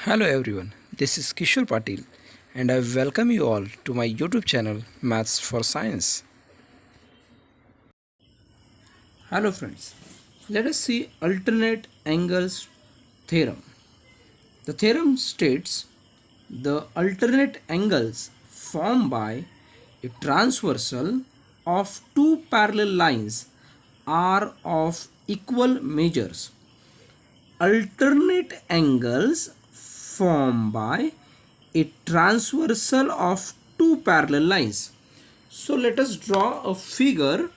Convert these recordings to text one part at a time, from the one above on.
Hello everyone, this is Kishore Patil and I welcome you all to my YouTube channel Maths for Science. Hello friends, let us see alternate angles theorem. The theorem states the alternate angles formed by a transversal of two parallel lines are of equal measures. Alternate angles formed by a transversal of two parallel lines. So let us draw a figure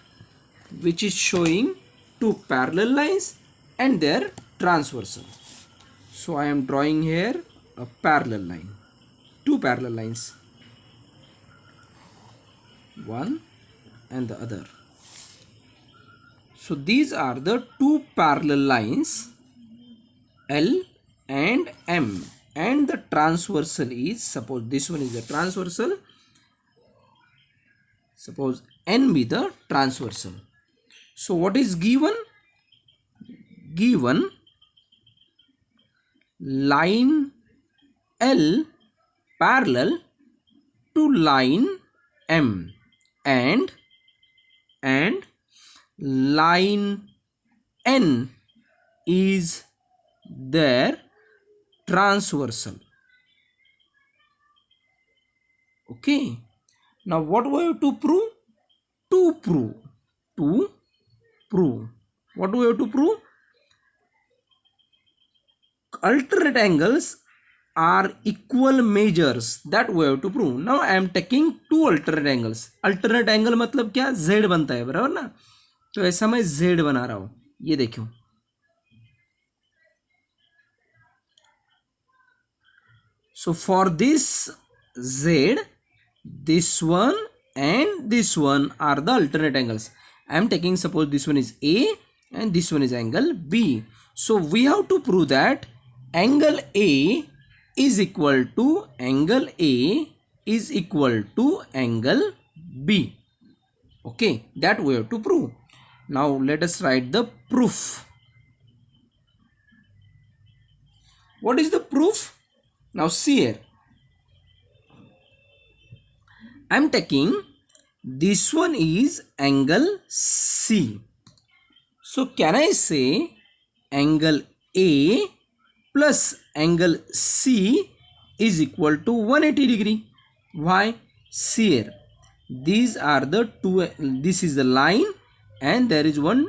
which is showing two parallel lines and their transversal. So I am drawing here a parallel line, two parallel lines, one and the other. So these are the two parallel lines L and M, and the transversal is, suppose this one is the transversal, suppose N be the transversal. So what is given? Given line L parallel to line M and line N is their transversal. Okay, now what we have to prove? To prove what do we have to prove? Alternate angles are equal measures, that we have to prove. Now I am taking two alternate angles. Alternate angle मतलब क्या? Z बनता है, बराबर ना? तो ऐसा मैं Z बना रहा हूं, ये देखो. So for this Z, this one and this one are the alternate angles. I am taking, suppose this one is A and this one is angle B. So we have to prove that angle A is equal to angle A is equal to angle B. Okay, that we have to prove. Now let us write the proof. What is the proof? Now see here, I am taking this one is angle C. So can I say angle A plus angle C is equal to 180 degree? Why? See here, these are the two, this is the line and there is one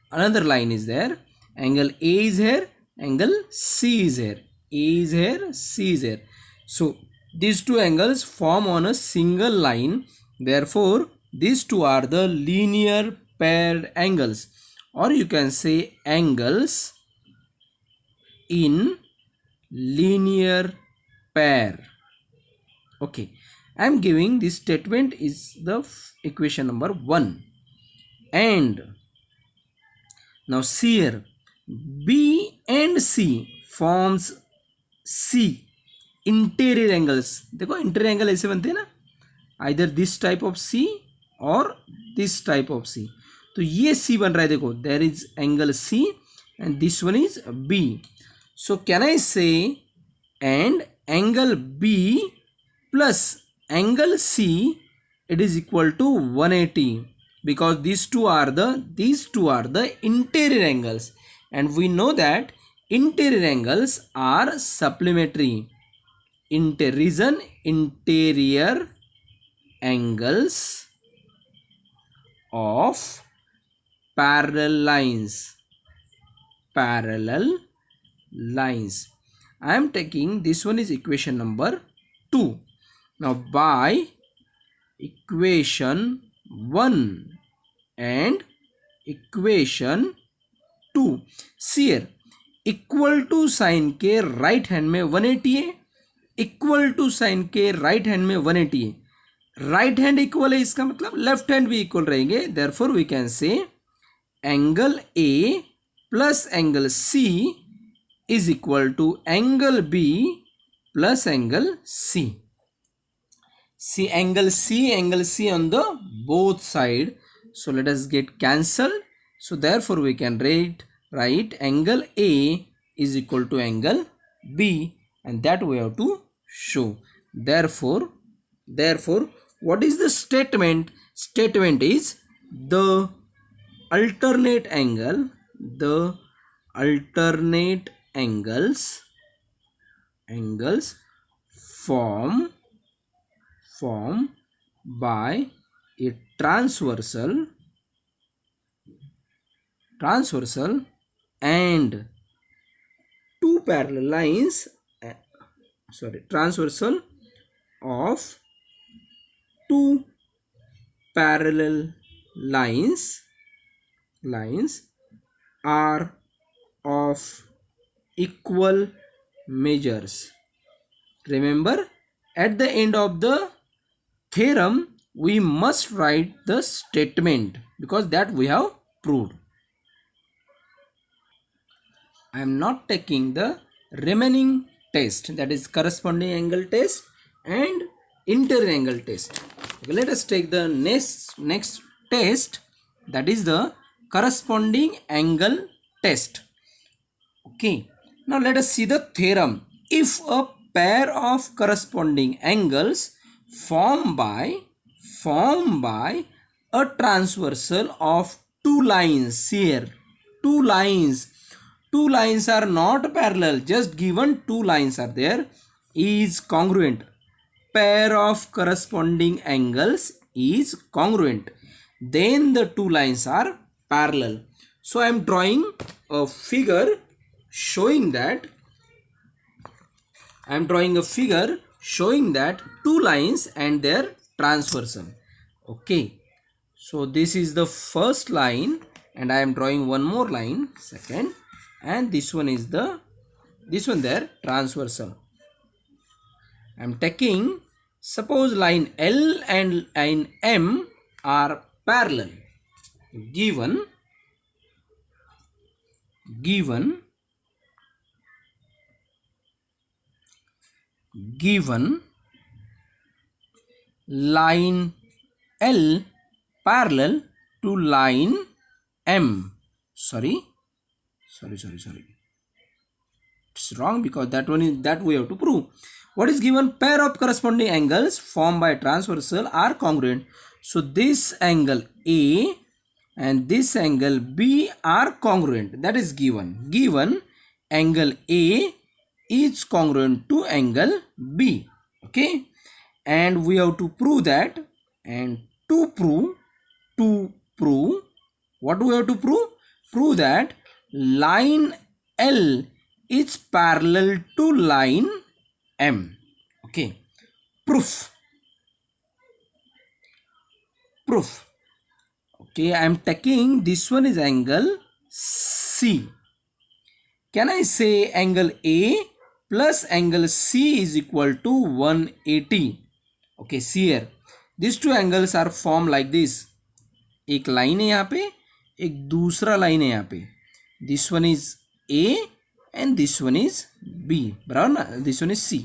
another line is there. Angle A is here, angle C is here. A is here, C is here. So these two angles form on a single line. Therefore, these two are the linear paired angles, or you can say angles in linear pair. Okay, I am giving this statement is the equation number 1. And now see here, B and C forms C interior angles. देखो interior angle ऐसे बनते हैं ना, either this type of C or this type of C. तो ये C बन रहा है, देखो there is angle C and this one is B. So can I say and angle B plus angle C, it is equal to 180, because these two are the interior angles, and we know that interior angles are supplementary. Interior angles of parallel lines. I am taking this one is equation number 2. Now by equation 1 and equation 2, see here, equal to sign के right hand में 180 है, equal to sign के right hand में 180 है. Right hand equal है, इसका मतलब left hand भी इक्वल रहेंगे. Therefore we can say angle A plus angle C is equal to angle B plus angle C. See angle C on the both side. So let us get cancelled. So therefore we can write angle A is equal to angle B, and that we have to show. Therefore, what is the statement? Statement is the alternate angle, the alternate angles form by a transversal and two parallel lines, transversal of two parallel lines are of equal measures. Remember, at the end of the theorem we must write the statement, because that we have proved. I am not taking the remaining test, that is corresponding angle test and interior angle test. Okay, let us take the next test, that is the corresponding angle test. Okay, now let us see the theorem. If a pair of corresponding angles formed by a transversal of two lines, here two lines are not parallel, just given two lines are there, is congruent. Pair of corresponding angles is congruent, then the two lines are parallel. So I am drawing a figure showing that two lines and their transversal. Okay, so this is the first line and I am drawing one more line, second, and this one is their transversal. I am taking, suppose line L and line M are parallel, given line L parallel to line M. Sorry, it's wrong, because that we have to prove. What is given? Pair of corresponding angles formed by transversal are congruent. So this angle A and this angle B are congruent. That is given angle A is congruent to angle B. Okay, and we have to prove that, and to prove what we have to prove that line L is parallel to line M. Okay, proof. Okay, I am taking, this one is angle C. Can I say angle A plus angle C is equal to 180? Okay, see here, these two angles are formed like this. एक line है यहाँ पे, एक दूसरा line है यहाँ पे. This one is A and this one is B, बराबर ना, दिस वन इज C.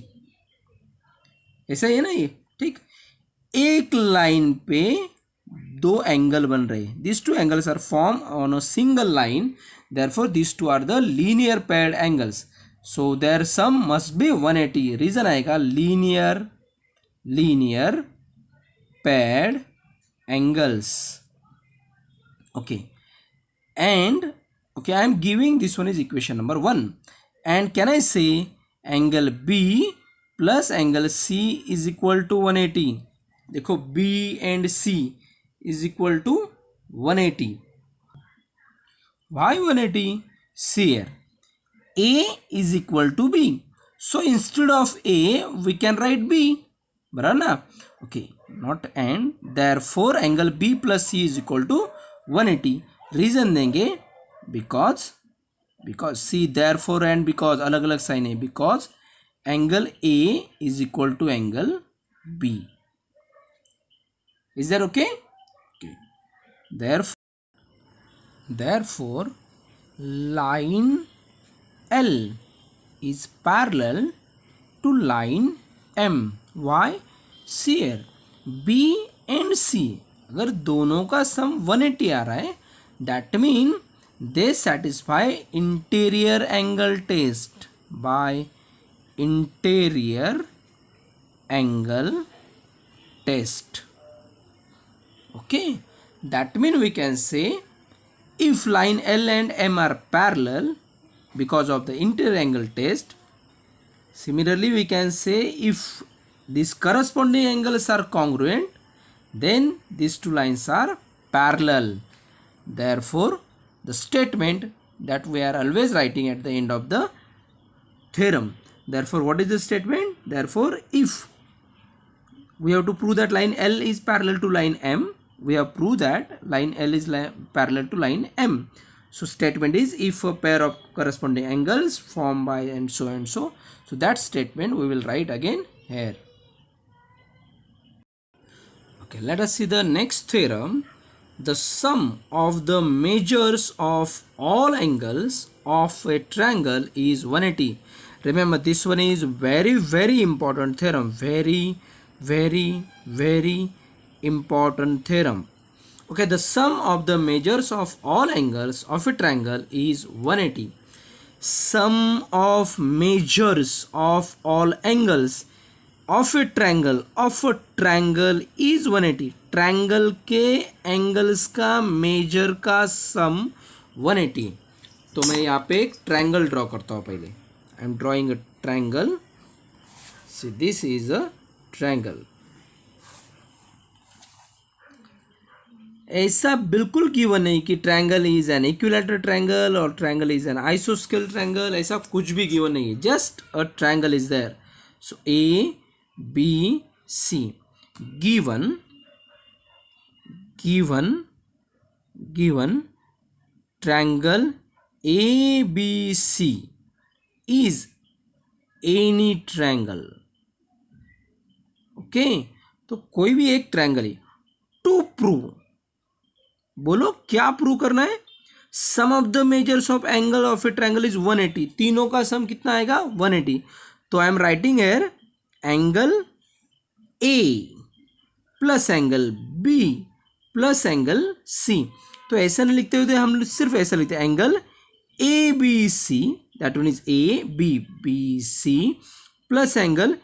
ऐसा ही है ना ये, ठीक. एक लाइन पे दो एंगल बन रहे. This two angles are form on a single line, therefore these two are the linear paired angles. So their sum must be 180. Reason आएगा linear paired angles. Okay, and okay, I am giving this one is equation number 1. And can I say angle B plus angle C is equal to 180? देखो B and C is equal to 180. Why 180? See here, A is equal to B. So instead of A we can write B. बराबर ना. Okay, not and, therefore angle B plus C is equal to 180. Reason देंगे because see, therefore and because अलग अलग sign है, because angle A is equal to angle B. Is that okay? Okay. Therefore line L is parallel to line M. Why? See here, B and C अगर दोनों का sum 180 आ रहा है, that mean they satisfy interior angle test by interior angle test. Okay, that means we can say if line L and M are parallel because of the interior angle test. Similarly, we can say if these corresponding angles are congruent, then these two lines are parallel. Therefore, the statement that we are always writing at the end of the theorem. Therefore, what is the statement? Therefore, if we have to prove that line L is parallel to line M, we have proved that line L is parallel to line M. So statement is if a pair of corresponding angles formed by and so and so. So that statement we will write again here. Okay, let us see the next theorem. The sum of the measures of all angles of a triangle is 180. Remember, this one is very important theorem. Very important theorem. Okay, the sum of the measures of all angles of a triangle is 180. Sum of measures of all angles of a triangle is 180. Triangle के angles का major का sum 180. तो मैं यहाँ पे एक triangle draw करता हूँ. पहले I am drawing a triangle. See this is a triangle. ऐसा बिल्कुल गिवन नहीं कि triangle is an equilateral triangle और ट्रायंगल इज एन आइसोस्केल ट्रायंगल. ऐसा कुछ भी गिवन नहीं है. Just a triangle is there. So A B C given triangle ABC is any triangle. Okay, तो कोई भी एक ट्रायंगल है. टू प्रूव, बोलो क्या प्रूव करना है? Sum of the measures of angle of a triangle is 180. तीनों का सम कितना आएगा? 180. तो I am writing here angle A plus angle B plus angle C. तो ऐसा नहीं लिखते हुए हम सिर्फ ऐसा लिखते हैं angle A B C, that one is A B B C plus angle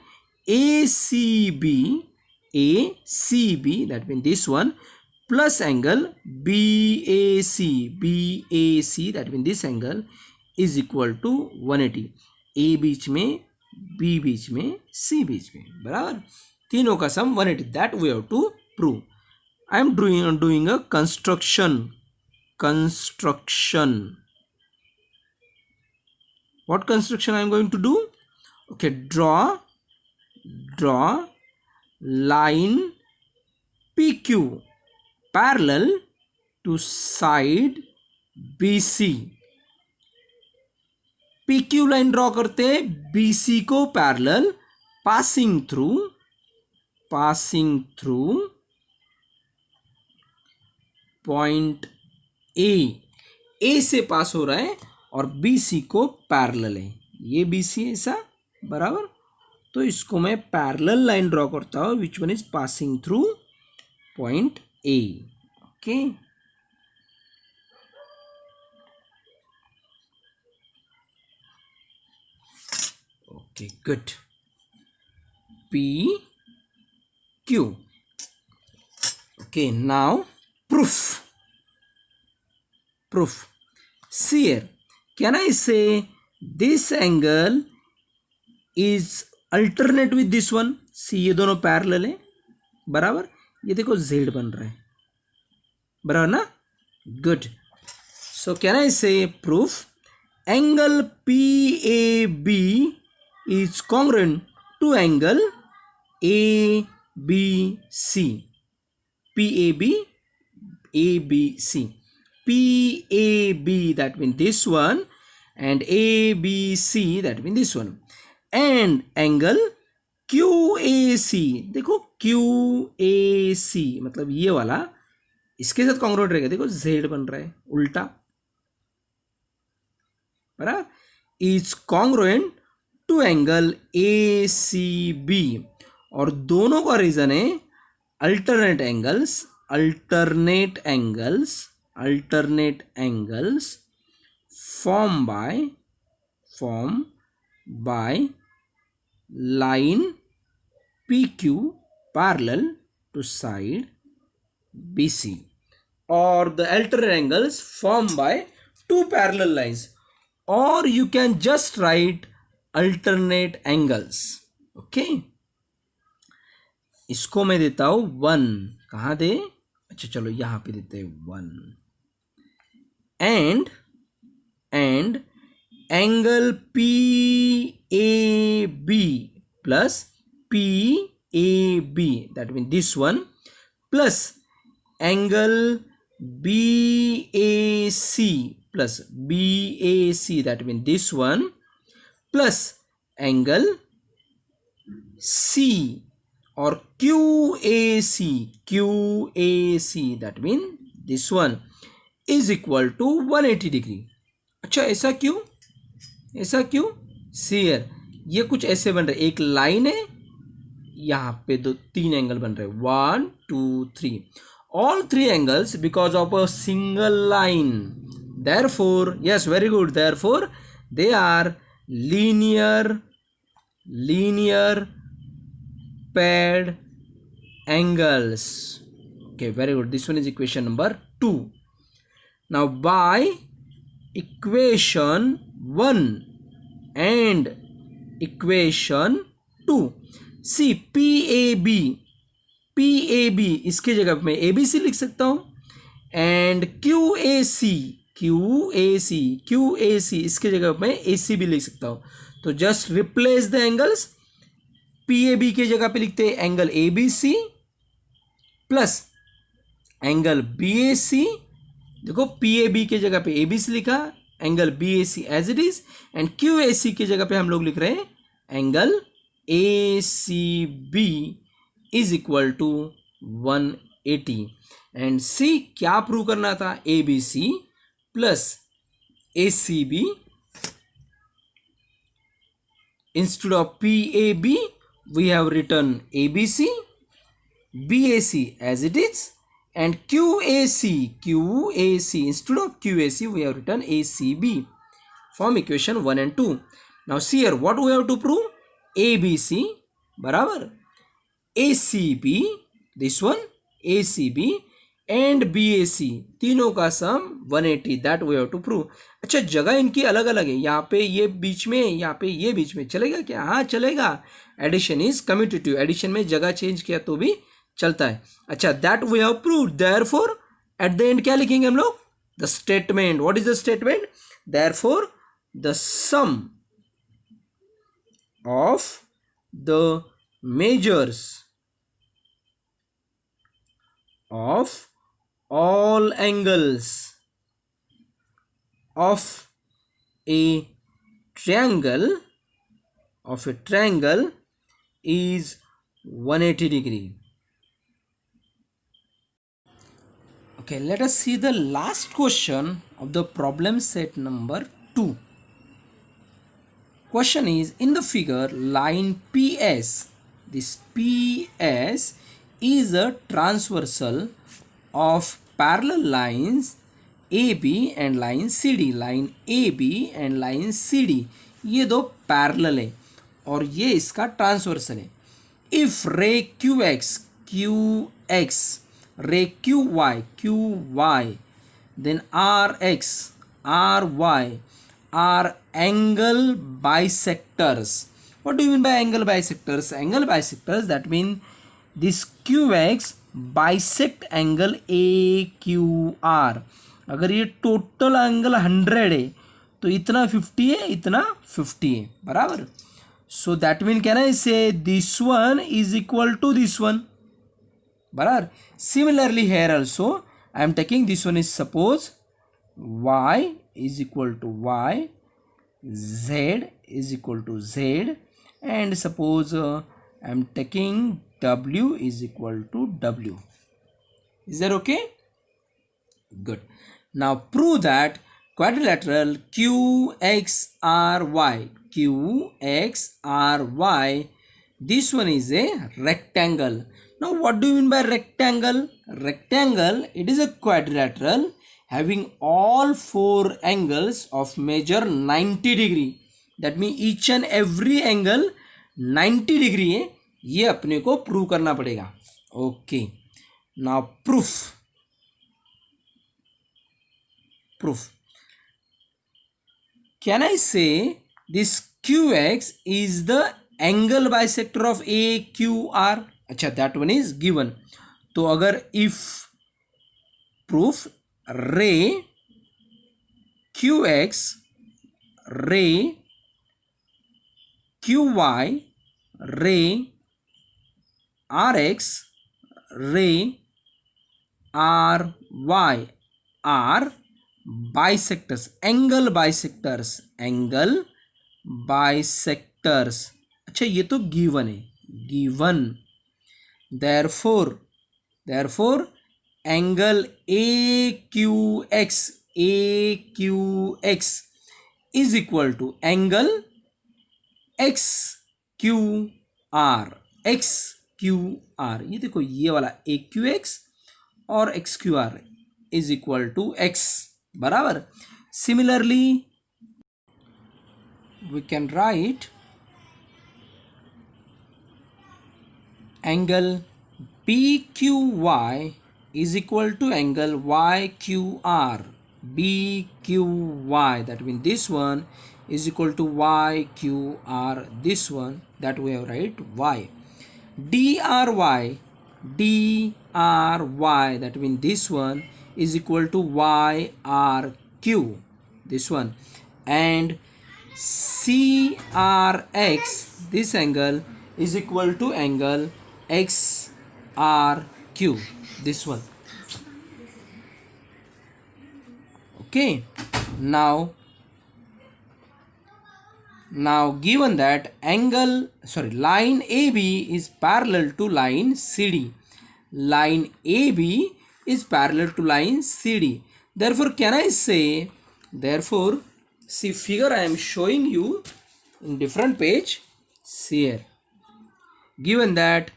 A C B that mean this one plus angle B A C that mean this angle is equal to 180. A बीच में, B बीच में, सी बीच में, बराबर. तीनों का sum 180. That we have to prove. I am doing a construction. What construction I am going to do? Okay, draw line PQ parallel to side BC. PQ line draw करते, BC को parallel, passing through point A से पास हो रहा है और B C को parallel है. ये बी सी ऐसा, बराबर. तो इसको मैं पैरेलल लाइन ड्रॉ करता हूँ which one is passing through point A. Okay, okay, good. P Q. Okay, now proof. See here, can I say this angle is alternate with this one? See, ये दोनों parallel है, बराबर. ये देखो z बन रहा है, बराबर ना. गुड. सो कैन आई से proof angle PAB is congruent to angle ABC. ABC, that means this one, and ABC that means this one, and angle QAC. देखो QAC मतलब ये वाला इसके साथ कॉन्ग्रुएंट रहेगा. देखो Z बन रहा है उल्टा, बराबर. Is congruent to angle ACB. और दोनों का रीजन है alternate angles formed by line PQ parallel to side BC, or the alternate angles formed by two parallel lines, or you can just write alternate angles. Okay, इसको मैं देता हूं 1. कहाँ दे? अच्छा चलो यहाँ पे देते हैं 1. And angle PAB plus PAB, that means this one, plus angle BAC plus BAC, that means this one, plus angle C or QAC, that means this one, is equal to 180 degree. अच्छा ऐसा क्यों? Shear ये कुछ ऐसे बन रहा है, एक लाइन है, यहाँ पे तीन एंगल बन रहे हैं, 1 2 3, all three angles because of a single line. Therefore, yes, very good, therefore they are linear paired angles. Okay, very good. This one is equation number 2. Now by equation 1 and equation 2, see PAB इसके जगह पे मैं ABC लिख सकता हूँ, and QAC इसके जगह पे मैं AC भी लिख सकता हूँ. तो just replace the angles. PAB के जगह पे लिखते हैं angle ABC plus angle BAC. देखो PAB के जगह पे ABC लिखा, angle BAC as it is, and QAC की जगह पे हम लोग लिख रहे हैं angle ACB is equal to 180. And see क्या प्रूव करना था? ABC plus ACB instead of PAB we have written ABC, BAC as it is, and QAC instead of QAC we have written ACB from equation 1 and 2. Now see here, what we have to prove? ABC बराबर ACB, this one ACB and BAC, तीनों का sum 180, that we have to prove. अच्छा जगह इनकी अलग अलग है, यहाँ पे ये बीच में, यहाँ पे ये बीच में, चलेगा क्या? हाँ चलेगा. एडिशन इज कम्यूटेटिव, एडिशन में जगह चेंज किया तो भी चलता है. अच्छा that we have proved. Therefore at the end क्या लिखेंगे हम लोग? The statement. What is the statement? Therefore the sum of the measures of all angles of a triangle is 180 degree. Okay, let us see the last question of the problem set number 2. Question is, in the figure line PS, this PS is a transversal of parallel lines AB and line CD. line AB and line CD ये दो parallel है और ये इसका transversal है. If रे QX रे QY then RY are angle bisectors. What do you mean by angle bisectors? Angle bisectors, that means this QX bisect angle AQR. अगर ये टोटल एंगल 100 है तो इतना 50 है, इतना 50 है, बराबर. So that mean can I say this one is equal to this one, बराबर. Similarly here also I am taking this one is suppose Y is equal to Y, Z is equal to Z, and suppose I am taking W is equal to W. Is that okay? Good. Now prove that quadrilateral QXRY, this one is a rectangle. Now what do you mean by rectangle? Rectangle, it is a quadrilateral having all four angles of measure 90 degree. That means each and every angle 90 degree है, ये अपने को prove करना पड़ेगा. Okay, now proof. Can I say this QX is the angle bisector of AQR? अच्छा, that one is given. तो अगर if proof ray QX ray QY ray RX ray RY are bisectors, angle bisectors, angle bisectors. अच्छा, ये तो given है, given. therefore angle AQX is equal to angle XQR. ये देखो, ये वाला AQX और XQR is equal to X बराबर. Similarly we can write angle BQY is equal to angle YQR. BQY, that means this one is equal to YQR, this one, that we have write Y. DRY, that means this one is equal to YRQ, this one. And CRX, this angle is equal to angle XRQ, this one. Okay, now given that line AB is parallel to line CD. Line AB is parallel to line CD. Therefore, can I say, see figure I am showing you in different page. See here. Given that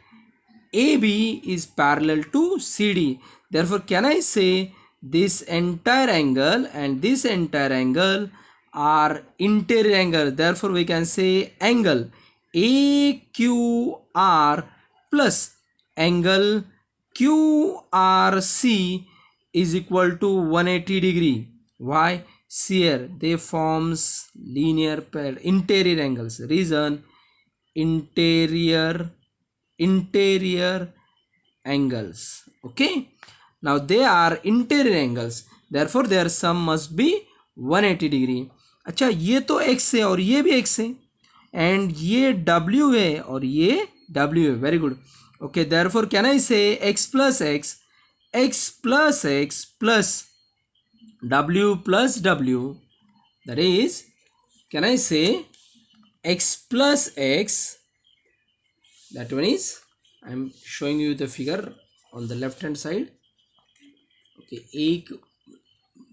AB is parallel to CD. Therefore, can I say this entire angle and this entire angle are interior angle. Therefore, we can say angle AQR plus angle QRC is equal to 180 degree. Why? See here, they forms linear pair, interior angles. Reason, interior angles. Okay, now they are interior angles, therefore their sum must be 180 degree. अच्छा, ये तो x है और ये भी x है, and ये w है और ये w है. Very good. Okay, therefore can I से x plus x plus w plus w, that is, can I से x plus x, that one is, I am showing you the figure on the left hand side. Okay, एक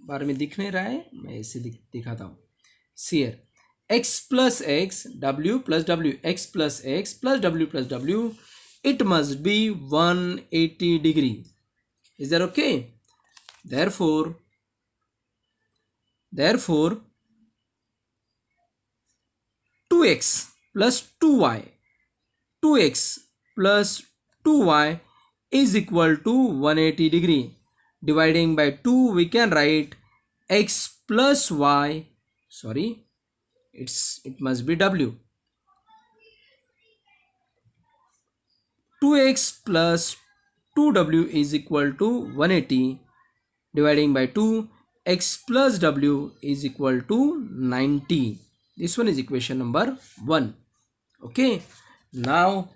बार में दिख नहीं रहा है, मैं इसे दिखाता हूँ. See here, x plus x, w plus w, x plus x plus w, it must be 180 degree. Is that okay? Therefore 2x plus 2y is equal to 180 degree. Dividing by 2, we can write x plus y, sorry, it must be w. 2x plus 2w is equal to 180. Dividing by 2, x plus w is equal to 90. This one is equation number 1. Okay, now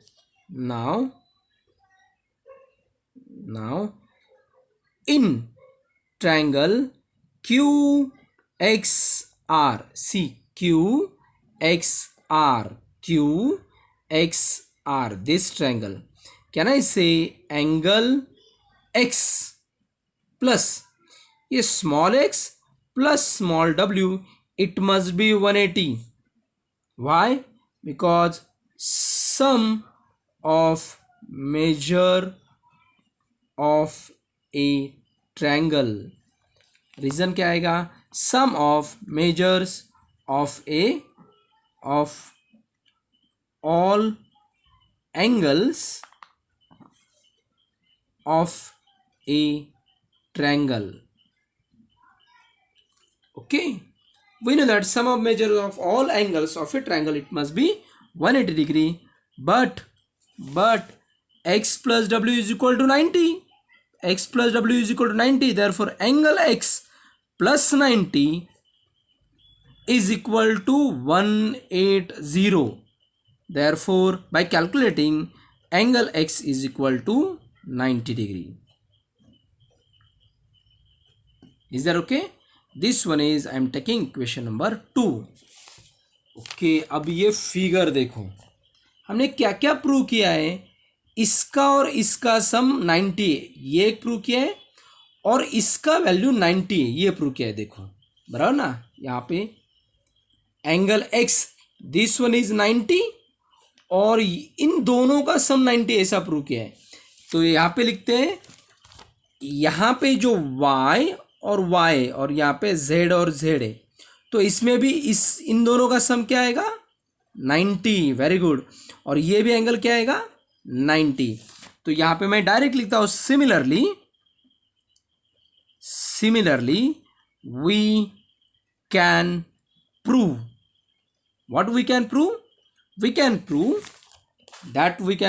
in triangle QXR, see QXR, this triangle, can I say angle x plus a small x plus small w, it must be 180. Why? Because sum of measure of a triangle, reason क्या आएगा, sum of measures of all angles of a triangle. Okay, we know that sum of measures of all angles of a triangle, it must be 180 degree, but x plus w is equal to 90. X plus w is equal to 90. Therefore angle x plus 90 is equal to 180. Therefore by calculating, angle x is equal to 90 degree. Is that okay? This one is I am taking equation number 2. Okay, अब ये figure देखो, हमने क्या क्या prove किया है। इसका और इसका सम 90 है, ये एक प्रूव किया है, और इसका वैल्यू 90 है, ये प्रूव किया है। देखो बराबर ना, यहाँ पे angle x this one is 90 और इन दोनों का सम 90, ऐसा प्रूव किया है। तो यहाँ पे लिखते हैं, यहाँ पे जो y और यहाँ पे z और z है, तो इसमें भी इन दोनों का सम क्या आएगा 90। Very good. और ये भी एंगल क्या आएगा 90। तो यहाँ पे मैं डायरेक्ट लिखता हूँ similarly we can prove. What we can prove? We can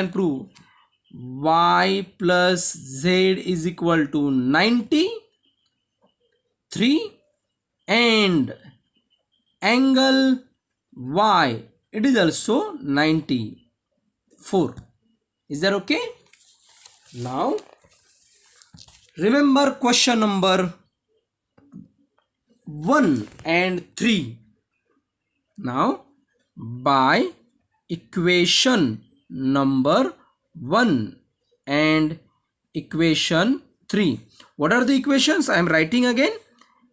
prove y plus z is equal to 93 and angle y, it is also 94. Is that okay? Now remember question number 1 and 3. Now by equation number 1 and equation 3, what are the equations? I am writing again.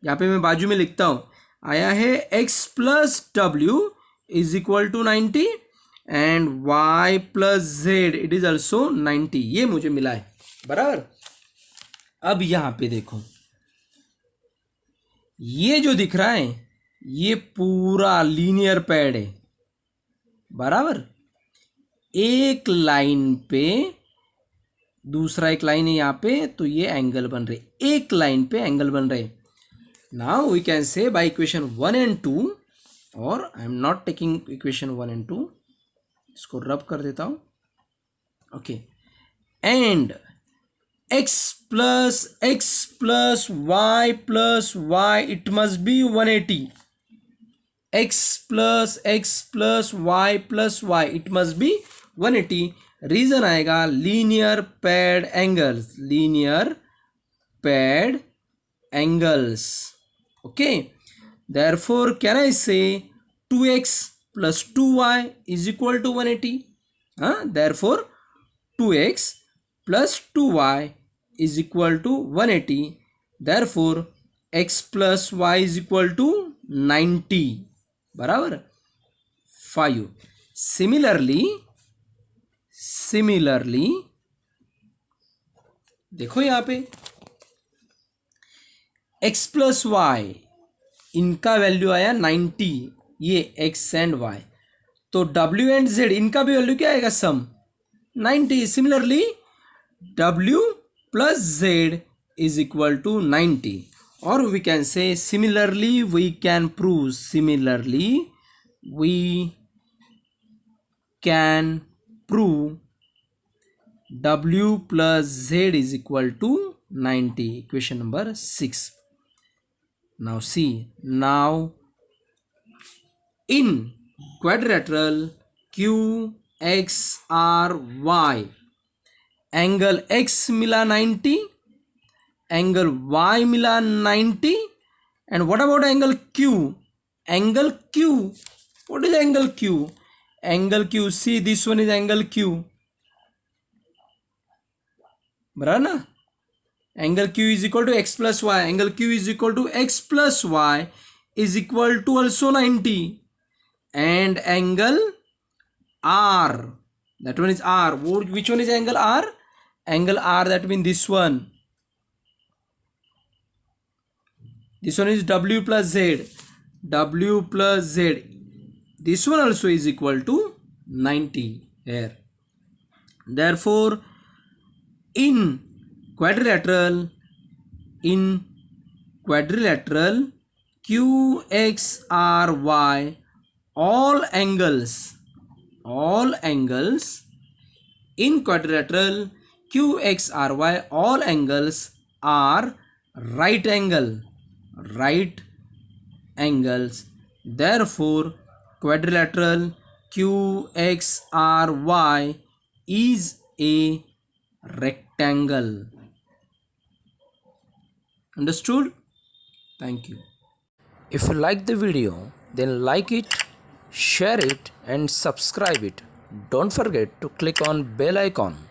यहाँ पे मैं बाजू में लिखता हूँ, आया है x plus w is equal to 90 and y plus z it is also 90। ये मुझे मिला है बराबर। अब यहाँ पे देखो, ये जो दिख रहा है ये पूरा लीनियर पैड है बराबर। एक लाइन पे दूसरा एक लाइन है यहाँ पे, तो ये एंगल बन रहे, एक लाइन पे एंगल बन रहे। Now we can say by equation 1 and 2, और I am not taking equation 1 and 2, इसको रब कर देता हूँ। Okay, and x plus y it must be 180। x plus y it must be 180। Reason आएगा linear pair angles. Okay, therefore can I say 2x plus 2y is equal to 180? Therefore 2x plus 2y is equal to 180. Therefore x plus y is equal to 90 बराबर 5। Similarly देखो यहाँ पे x plus y, इनका value आया 90, ये x and y, तो w and z इनका भी वैल्यू क्या आएगा sum 90। Similarly w plus z is equal to 90, और we can say similarly we can prove w plus z is equal to 90, equation number 6. Now see, now in quadrilateral QXRY, angle x मिला 90, angle y मिला 90, and what about angle Q? Angle Q, what is angle Q? Angle Q, see this one is angle Q, बराबर ना। Angle Q is equal to x plus y, angle Q is equal to x plus y is equal to also 90, and angle R, that one is R. Which one is angle R? Angle R, that means this one. This one is W plus Z. This one also is equal to 90 here. Therefore, in quadrilateral QXRY, all angles in quadrilateral QXRY, all angles are right angles. Therefore, quadrilateral QXRY is a rectangle. Understood? Thank you. If you like the video, then like it, share it and subscribe it. Don't forget to click on bell icon.